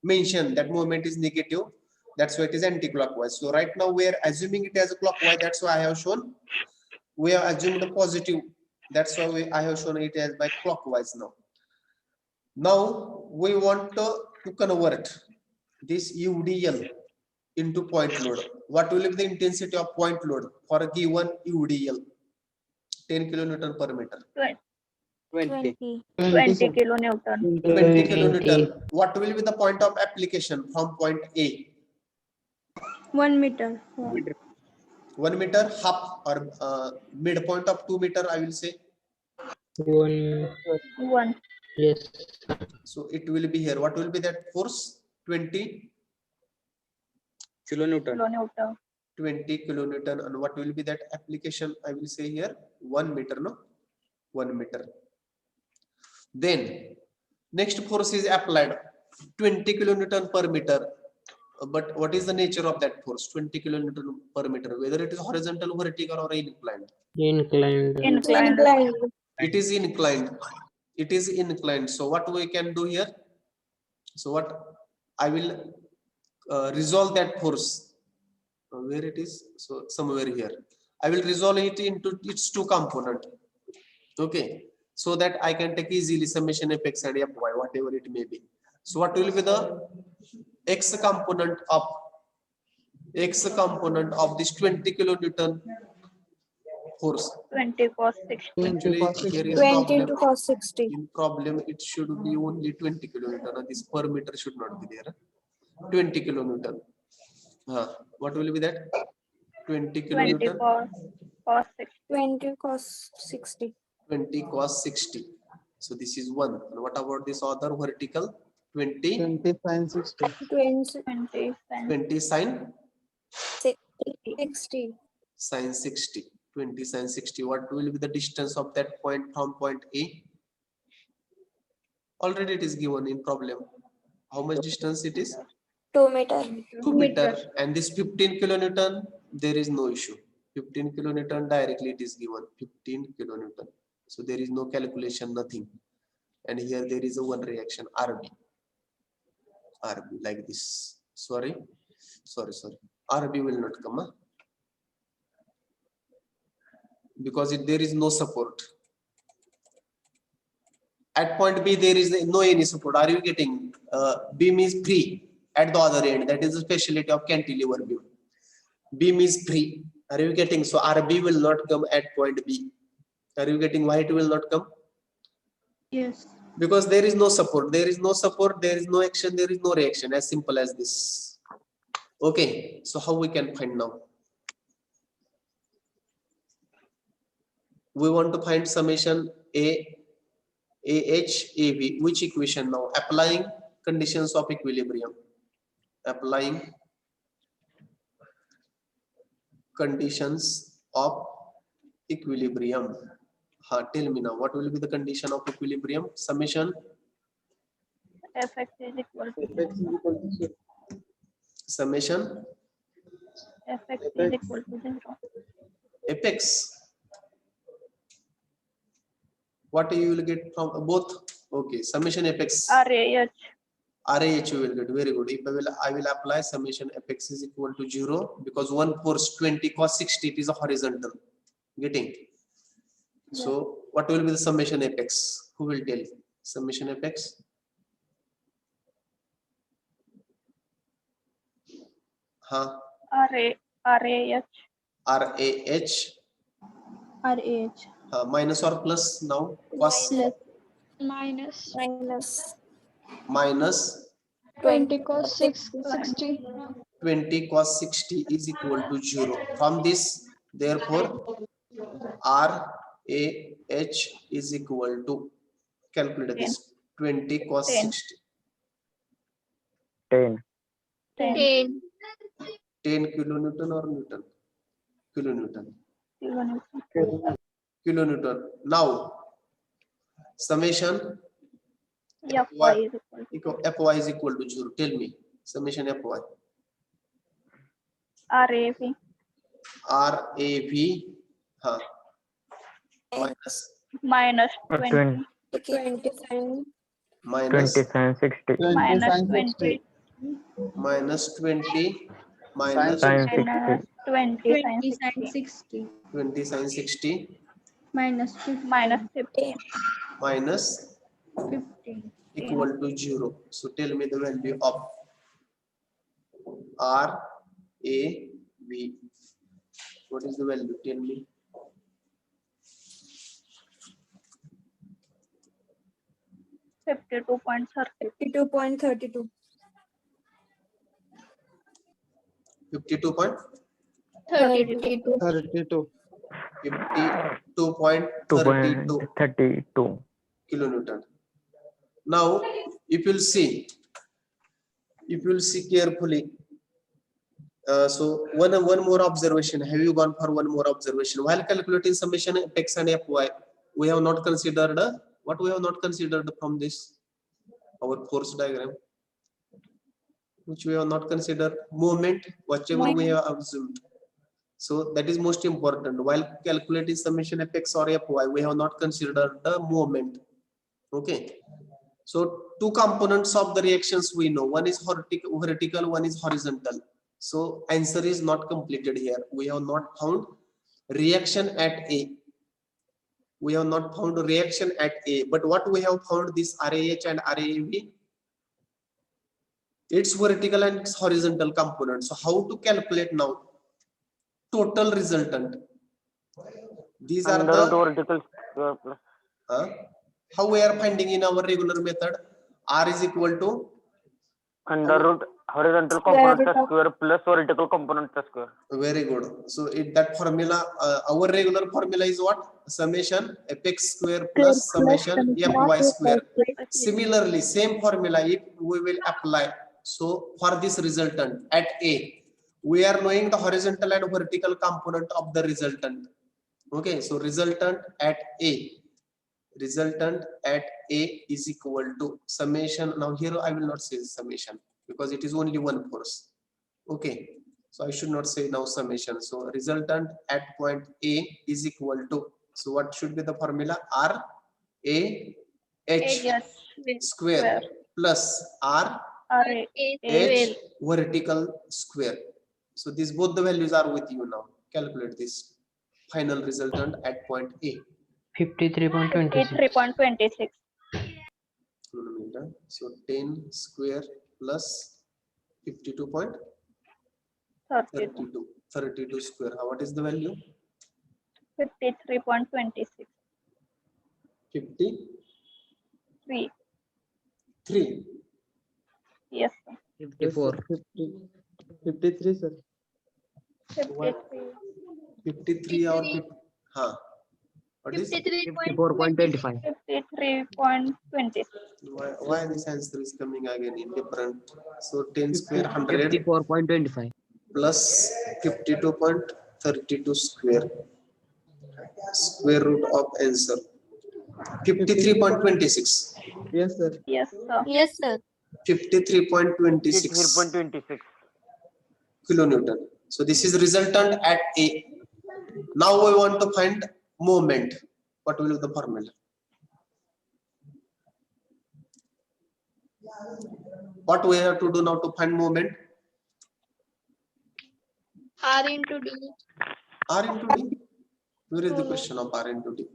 Speaker 1: mention that movement is negative. That's why it is anti-clockwise. So right now we are assuming it as a clockwise. That's why I have shown. We have assumed a positive. That's why I have shown it as by clockwise now. Now we want to convert this UDL into point load. What will be the intensity of point load for a given UDL? 10 kilonewton per meter.
Speaker 8: 20.
Speaker 3: 20 kilonewton.
Speaker 1: 20 kilonewton. What will be the point of application from point A?
Speaker 6: 1 meter.
Speaker 1: 1 meter, half or midpoint of 2 meter, I will say.
Speaker 2: 1.
Speaker 3: 1
Speaker 2: Yes.
Speaker 1: So it will be here. What will be that force? 20
Speaker 8: Kilonewton.
Speaker 3: kilonewton.
Speaker 1: 20 kilonewton. And what will be that application? I will say here 1 meter, no? 1 meter. Then next force is applied 20 kilonewton per meter. But what is the nature of that force? 20 kilonewton per meter, whether it is horizontal, vertical, or inclined.
Speaker 2: Inclined.
Speaker 3: Inclined.
Speaker 1: It is inclined. It is inclined. So what we can do here? So what I will resolve that force. Where it is? So somewhere here. I will resolve it into its 2 component. Okay. So that I can take easily summation fx and fy, whatever it may be. So what will be the x component of this 20 kilonewton force?
Speaker 3: 20 cos 60.
Speaker 1: Actually, here is
Speaker 6: 20
Speaker 1: problem.
Speaker 6: into cos 60.
Speaker 1: In problem, it should be only 20 kilonewton. This per meter should not be there. 20 kilonewton. What will be that? 20
Speaker 3: 20
Speaker 1: kilonewton.
Speaker 3: cos 60.
Speaker 6: 20 cos 60.
Speaker 1: 20 cos 60. So this is 1. And what about this other vertical? 20
Speaker 4: 20 sin 60.
Speaker 6: 20
Speaker 1: 20 sin
Speaker 6: 60.
Speaker 1: sin 60. 20 sin 60. What will be the distance of that point from point A? Already it is given in problem. How much distance it is?
Speaker 6: 2 meter.
Speaker 1: 2 meter. And this 15 kilonewton, there is no issue. 15 kilonewton directly it is given. 15 kilonewton. So there is no calculation, nothing. And here there is a one reaction, RB. RB like this. Sorry. RB will not come. Huh? Because there is no support. At point B, there is no any support. Are you getting beam is free at the other end. That is the specialty of cantilever beam. Beam is free. Are you getting? So RB will not come at point B. Are you getting why it will not come?
Speaker 6: Yes.
Speaker 1: Because there is no support. There is no support. There is no action. There is no reaction. As simple as this. Okay. So how we can find now? We want to find summation AH/AV. Which equation now? Applying conditions of equilibrium. Applying conditions of equilibrium. Tell me now, what will be the condition of equilibrium? Summation
Speaker 3: Fx is equal to
Speaker 4: Fx is equal to 0.
Speaker 1: summation
Speaker 3: Fx is equal to 0.
Speaker 1: apex. What you will get from both? Okay, summation apex.
Speaker 3: RAH.
Speaker 1: RAH you will get. Very good. If I will apply summation apex is equal to 0 because one force 20 cos 60 it is a horizontal. Getting? So what will be the summation apex? Who will tell? Summation apex?
Speaker 3: RAH.
Speaker 1: RAH.
Speaker 6: RH.
Speaker 1: Minus or plus now? Cos
Speaker 5: Minus
Speaker 1: minus
Speaker 5: 20 cos 60.
Speaker 1: 20 cos 60 is equal to 0. From this, therefore, RAH is equal to, calculate this, 20 cos
Speaker 3: 10.
Speaker 1: 60.
Speaker 7: 10.
Speaker 5: 10.
Speaker 1: 10 kilonewton or Newton? Kilonewton.
Speaker 3: kilonewton.
Speaker 1: Kilonewton. Now, summation
Speaker 3: Fy is equal to
Speaker 1: Fy is equal to 0. Tell me, summation Fy.
Speaker 3: RAV.
Speaker 1: RAV
Speaker 3: Minus 20.
Speaker 6: 25.
Speaker 1: minus
Speaker 7: 20 sin 60.
Speaker 4: 20
Speaker 3: Minus
Speaker 4: sin 60.
Speaker 3: 20.
Speaker 1: minus 20 minus
Speaker 7: Sin
Speaker 3: Minus
Speaker 7: 60.
Speaker 3: 20 sin 60.
Speaker 6: 60.
Speaker 1: 20 sin 60
Speaker 6: Minus 50.
Speaker 3: Minus 50.
Speaker 1: minus
Speaker 6: 15.
Speaker 1: equal to 0. So tell me the value of RAV. What is the value? Tell me.
Speaker 3: $52.30.
Speaker 6: 52.32.
Speaker 1: 52.32.
Speaker 6: 32.
Speaker 1: 52.32
Speaker 7: 2.32.
Speaker 1: kilonewton. Now, if you'll see carefully, so one more observation. Have you gone for one more observation? While calculating summation Fx and Fy, we have not considered what we have not considered from this our force diagram, which we have not considered moment, whatever we have assumed. So that is most important. While calculating summation Fx or Fy, we have not considered the moment. Okay. So two components of the reactions we know. One is vertical, one is horizontal. So answer is not completed here. We have not found reaction at A. We have not found reaction at A. But what we have found, this RAH and RAV, it's vertical and it's horizontal component. So how to calculate now total resultant? These are
Speaker 7: Under
Speaker 1: the
Speaker 7: vertical square plus
Speaker 1: how we are finding in our regular method. R is equal to
Speaker 7: under root horizontal component square plus vertical component square.
Speaker 1: very good. So that formula, our regular formula is what? Summation Fx square plus summation Fy square. Similarly, same formula if we will apply. So for this resultant at A, we are knowing the horizontal and vertical component of the resultant. Okay, so resultant at A is equal to summation. Now here I will not say summation because it is only one force. Okay, so I should not say now summation. So resultant at point A is equal to, so what should be the formula? RAH square plus RAH vertical square. So these both the values are with you now. Calculate this final resultant at point A.
Speaker 2: 53.26.
Speaker 3: 83.26.
Speaker 1: 1 minute, huh? So 10 square plus 52.32. 32 square. What is the value?
Speaker 3: 53.26.
Speaker 1: 53.
Speaker 3: 3. Yes, sir.
Speaker 2: 54.
Speaker 4: 53, sir.
Speaker 3: 53.
Speaker 1: 53 or 50. Huh. What is
Speaker 2: 54.25.
Speaker 3: 53.26.
Speaker 1: why this answer is coming again in different? So 10 square 100
Speaker 2: 54.25.
Speaker 1: plus 52.32 square root of answer 53.26.
Speaker 4: Yes, sir.
Speaker 3: Yes, sir.
Speaker 6: Yes, sir.
Speaker 1: 53.26
Speaker 7: 3.26.
Speaker 1: kilonewton. So this is resultant at A. Now we want to find moment. What will be the formula? What we have to do now to find moment?
Speaker 5: R into D.
Speaker 1: R into D. Where is the question of R into D?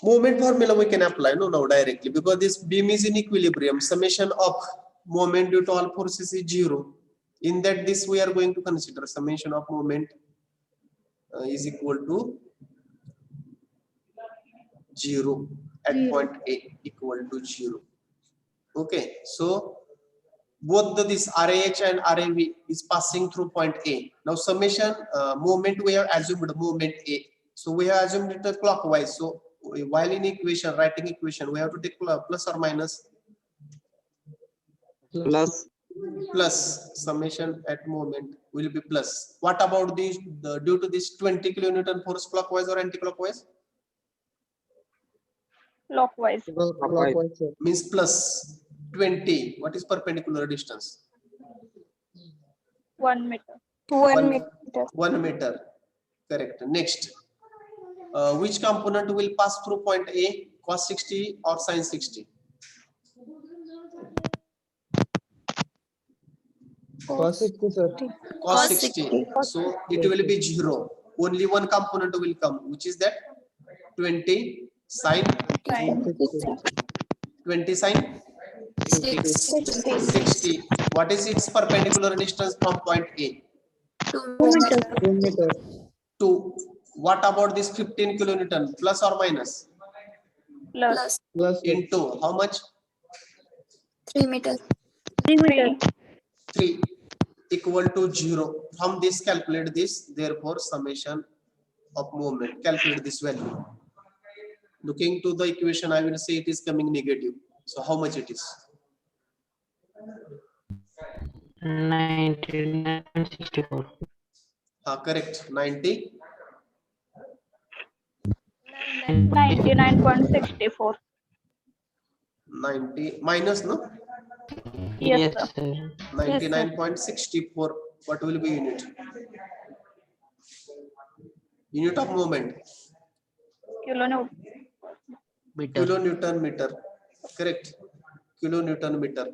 Speaker 1: Moment formula we can apply now directly because this beam is in equilibrium. Summation of moment due to all forces is 0. In that this we are going to consider summation of moment is equal to 0 at point A equal to 0. Okay, so both this RAH and RAV is passing through point A. Now summation moment we have assumed moment A. So we have assumed it clockwise. So while in equation, writing equation, we have to take plus or minus. Plus summation at moment will be plus. What about this due to this 20 kilonewton force clockwise or anti-clockwise?
Speaker 3: Clockwise.
Speaker 4: Clockwise, sir.
Speaker 1: Means plus 20. What is perpendicular distance?
Speaker 3: 1 meter.
Speaker 6: 1 meter.
Speaker 1: 1 meter. Correct. Next. Which component will pass through point A? Cos 60 or sin 60?
Speaker 4: Cos 60, sir.
Speaker 1: Cos 60. So it will be 0. Only one component will come, which is that 20 sin
Speaker 3: Sin
Speaker 1: 20 sin 60. What is its perpendicular distance from point A?
Speaker 4: 2 meters.
Speaker 1: 2. What about this 15 kilonewton? Plus or minus?
Speaker 3: plus
Speaker 4: Plus, sir.
Speaker 1: Into how much?
Speaker 6: 3 meters.
Speaker 3: 3.
Speaker 1: 3 equal to 0. From this calculate this. Therefore summation of moment. Calculate this value. Looking to the equation, I will say it is coming negative. So how much it is?
Speaker 2: 99.64.
Speaker 1: Correct. 90.
Speaker 3: 99.64.
Speaker 1: 90 minus no?
Speaker 3: Yes,
Speaker 2: Yes,
Speaker 3: sir.
Speaker 2: sir.
Speaker 1: 99.64. What will be unit? Unit of moment.
Speaker 3: Kilonewton.
Speaker 2: Meter.
Speaker 1: Kilonewton meter. Correct. Kilonewton meter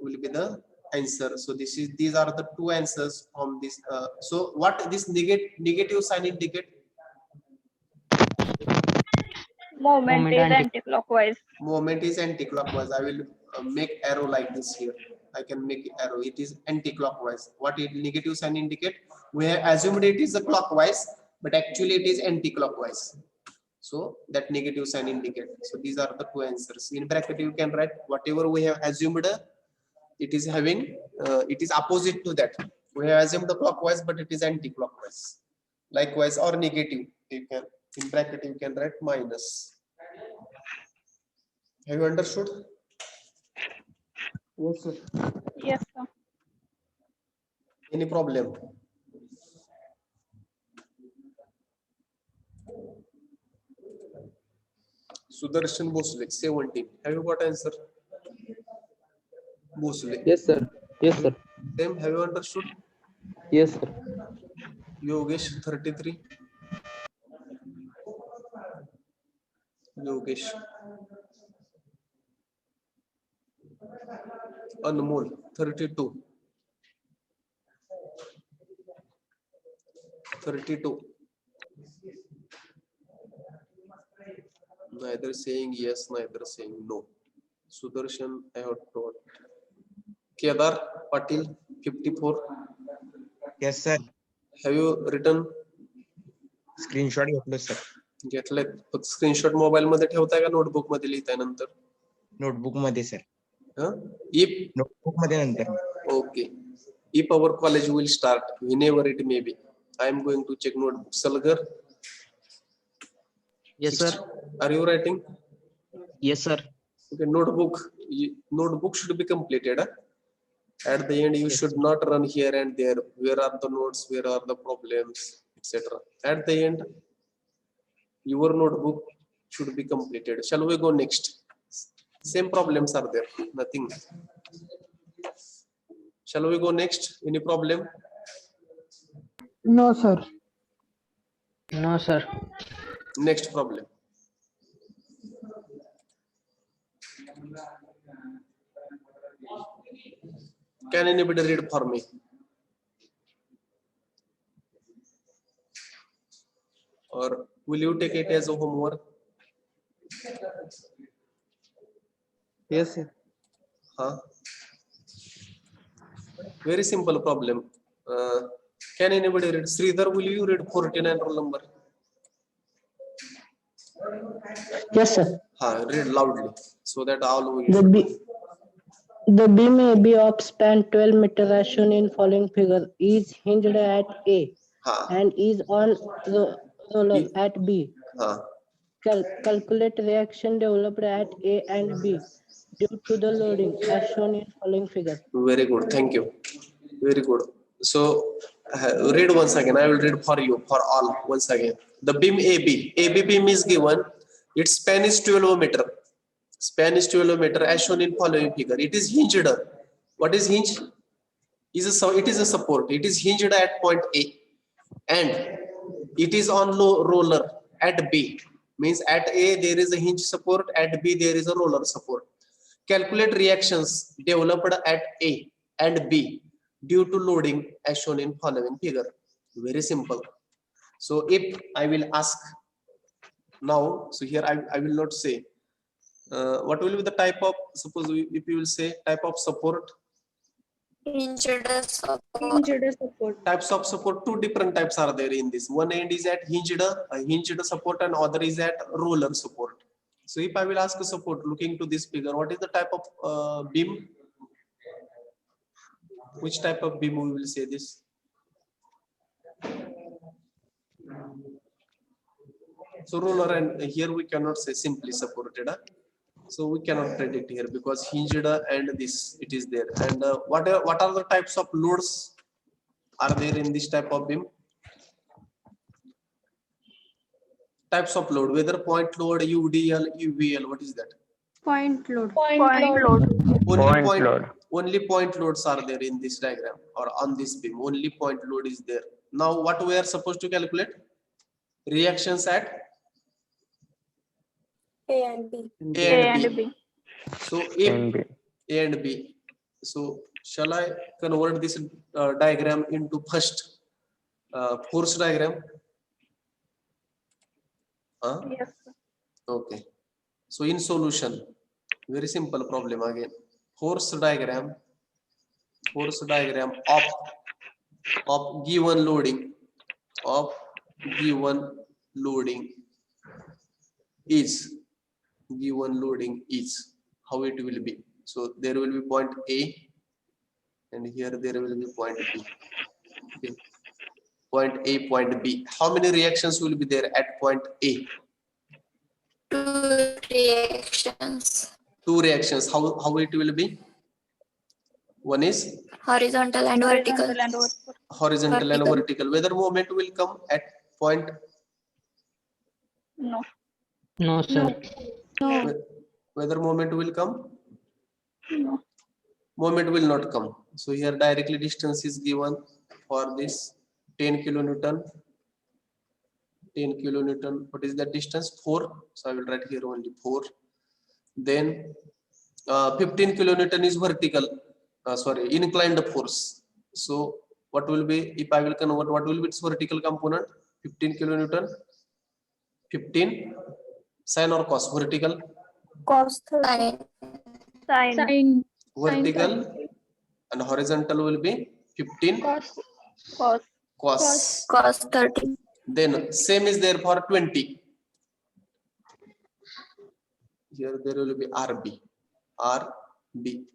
Speaker 1: will be the answer. So these are the two answers from this. So what this negative sign indicate?
Speaker 3: Moment
Speaker 2: Moment
Speaker 3: is
Speaker 2: anti-
Speaker 3: anti-clockwise.
Speaker 1: Moment is anti-clockwise. I will make arrow like this here. I can make arrow. It is anti-clockwise. What it negative sign indicate? We have assumed it is a clockwise, but actually it is anti-clockwise. So that negative sign indicate. So these are the two answers. In bracket you can write whatever we have assumed. It is having. It is opposite to that. We have assumed the clockwise, but it is anti-clockwise. Likewise or negative. You can in bracket you can write minus. Have you understood?
Speaker 4: Yes, sir.
Speaker 3: Yes, sir.
Speaker 1: Any problem? Sudarshan Bhosle, 17. Have you got answer? Bhosle.
Speaker 8: Yes, sir. Yes, sir.
Speaker 1: Same, have you understood?
Speaker 8: Yes, sir.
Speaker 1: Yogesh, 33. Yogesh. Anmol, 32. 32. Neither saying yes, neither saying no. Sudarshan, I have taught. Kedar Patil, 54.
Speaker 9: Yes, sir.
Speaker 1: Have you written?
Speaker 9: Screenshot घेतलं sir.
Speaker 1: घेतले. Screenshot mobile मध्ये ठेवताय का notebook मध्ये लिहिताय नंतर?
Speaker 9: Notebook मध्ये sir.
Speaker 1: If
Speaker 9: Notebook मध्ये नंतर.
Speaker 1: okay, if our college will start whenever it may be, I am going to check notebook. Salgar,
Speaker 2: Yes, sir.
Speaker 1: are you writing?
Speaker 2: Yes, sir.
Speaker 1: Okay, notebook should be completed. Huh? At the end, you
Speaker 2: Yes,
Speaker 1: should not run here and there. Where are the notes? Where are the problems, etc. At the end, your notebook should be completed. Shall we go next? Same problems are there. Nothing. Shall we go next? Any problem?
Speaker 4: No, sir.
Speaker 2: No, sir.
Speaker 1: Next problem. Can anybody read for me? Or will you take it as a homework?
Speaker 4: Yes, sir.
Speaker 1: Huh? Very simple problem. Can anybody read? Sridhar, will you read 49 roll number?
Speaker 10: Yes, sir.
Speaker 1: Read loudly so that all will.
Speaker 10: The beam AB of span 12 meter as shown in following figure is hinged at A and is on the roller at B. Calculate reaction developed at A and B due to the loading as shown in following figure.
Speaker 1: Very good. Thank you. Very good. So read once again. I will read for you, for all once again. The beam AB beam is given. Its span is 12 meter. Span is 12 meter as shown in following figure. It is hinged. What is hinge? It is a support. It is hinged at point A and it is on low roller at B. Means at A there is a hinge support, at B there is a roller support. Calculate reactions developed at A and B due to loading as shown in following figure. Very simple. So if I will ask now, so here I will not say what will be the type of, suppose if you will say type of support.
Speaker 6: Hinged support.
Speaker 1: Types of support, two different types are there in this. One end is at hinged support and other is at roller support. So if I will ask a support looking to this figure, what is the type of beam? Which type of beam we will say this? So roller, and here we cannot say simply supported. So we cannot predict here because hinged and this it is there. And what are the types of loads are there in this type of beam? Types of load, whether point load, UDL, UVL, what is that?
Speaker 5: Point load.
Speaker 1: Only point loads are there in this diagram or on this beam. Only point load is there. Now what we are supposed to calculate? Reactions at
Speaker 6: A and B.
Speaker 1: A and B. So if A and B. So shall I convert this diagram into first force diagram?
Speaker 3: Yes.
Speaker 1: Okay. So in solution, very simple problem again. Force diagram of given loading is how it will be. So there will be point A and here there will be point B. Okay. Point A, point B. How many reactions will be there at point A?
Speaker 6: 2 reactions.
Speaker 1: 2 reactions. How it will be? One is
Speaker 6: Horizontal and vertical.
Speaker 1: horizontal and vertical. Whether moment will come at point?
Speaker 3: No.
Speaker 2: No, sir.
Speaker 1: Whether moment will come?
Speaker 3: No.
Speaker 1: Moment will not come. So here directly distance is given for this 10 kilonewton. 10 kilonewton. What is that distance? 4. So I will write here only 4. Then 15 kilonewton is vertical. Inclined force. So what will be, if I will convert, what will be its vertical component? 15 kilonewton. 15 Sine or cos? Vertical?
Speaker 6: Cos 30.
Speaker 3: Sine.
Speaker 1: Vertical and horizontal will be 15
Speaker 5: Cos.
Speaker 1: cos.
Speaker 6: Cos 30.
Speaker 1: Then same is there for 20. Here there will be RB.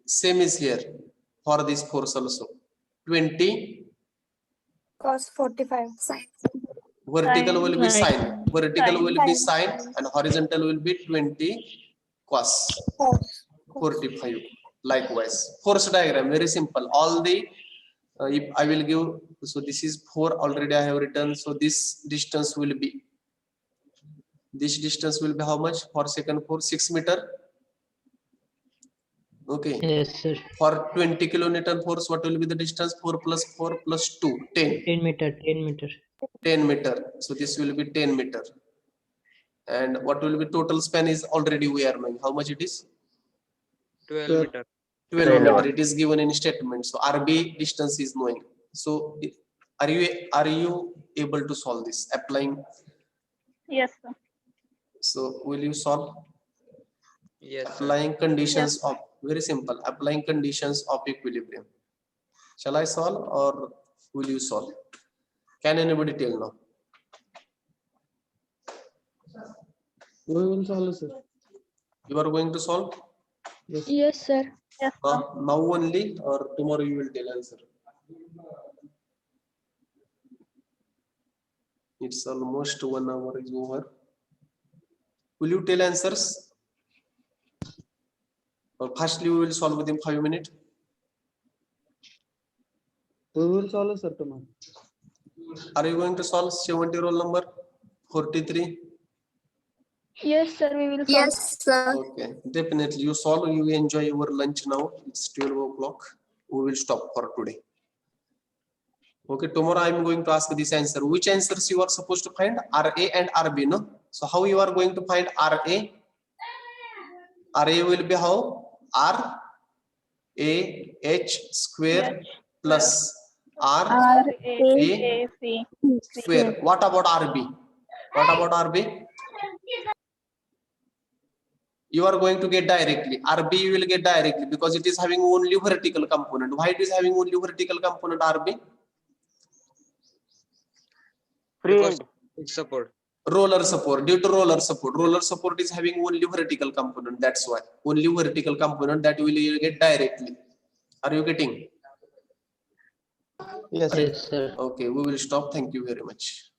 Speaker 1: Same is here for this force also. 20
Speaker 6: Cos 45. Sine.
Speaker 1: vertical will be
Speaker 3: Sine.
Speaker 1: sine. Vertical
Speaker 3: Sine.
Speaker 1: will be sine and horizontal will be 20 cos.
Speaker 6: Cos.
Speaker 1: 45. Likewise, force diagram very simple. All the if I will give, so this is 4 already I have written. So this distance will be how much for second force? 6 meter. Okay.
Speaker 2: Yes, sir.
Speaker 1: For 20 kilonewton force, what will be the distance? 4 plus 4 plus 2, 10.
Speaker 2: 10 meter, 10 meter.
Speaker 1: 10 meter. So this will be 10 meter. And what will be total span is already we are knowing. How much it is?
Speaker 4: 12 meter.
Speaker 1: 12 meter. It is given in statement. So RB distance is knowing. So are you able to solve this applying?
Speaker 3: Yes, sir.
Speaker 1: So will you solve?
Speaker 4: Yes, sir.
Speaker 1: Applying conditions of, very simple, applying conditions of equilibrium. Shall I solve or will you solve? Can anybody tell now?
Speaker 8: We will solve, sir.
Speaker 1: You are going to solve?
Speaker 5: Yes, sir.
Speaker 3: Yes, sir.
Speaker 1: Now only or tomorrow you will tell answer? It's almost 1 hour is over. Will you tell answers? Or firstly we will solve within 5 minutes?
Speaker 8: We will solve, sir, tomorrow.
Speaker 1: Are you going to solve 70 roll number? 43?
Speaker 5: Yes, sir. We will solve.
Speaker 6: Yes, sir.
Speaker 1: Okay, definitely you solve, you enjoy your lunch now. It's 12 o'clock. We will stop for today. Okay, tomorrow I am going to ask this answer. Which answers you are supposed to find? RA and RB, no? So how you are going to find RA? RA will be how? R A H square plus R A
Speaker 3: RAC.
Speaker 1: square. What about RB? What about RB? You are going to get directly. RB you will get directly because it is having only vertical component. Why it is having only vertical component RB?
Speaker 7: Free
Speaker 4: Because
Speaker 7: end.
Speaker 4: it's support.
Speaker 1: Roller support, due to roller support. Roller support is having only vertical component. That's why only vertical component that will you get directly. Are you getting?
Speaker 8: Yes, sir.
Speaker 2: Yes, sir.
Speaker 1: Okay, we will stop. Thank you very much.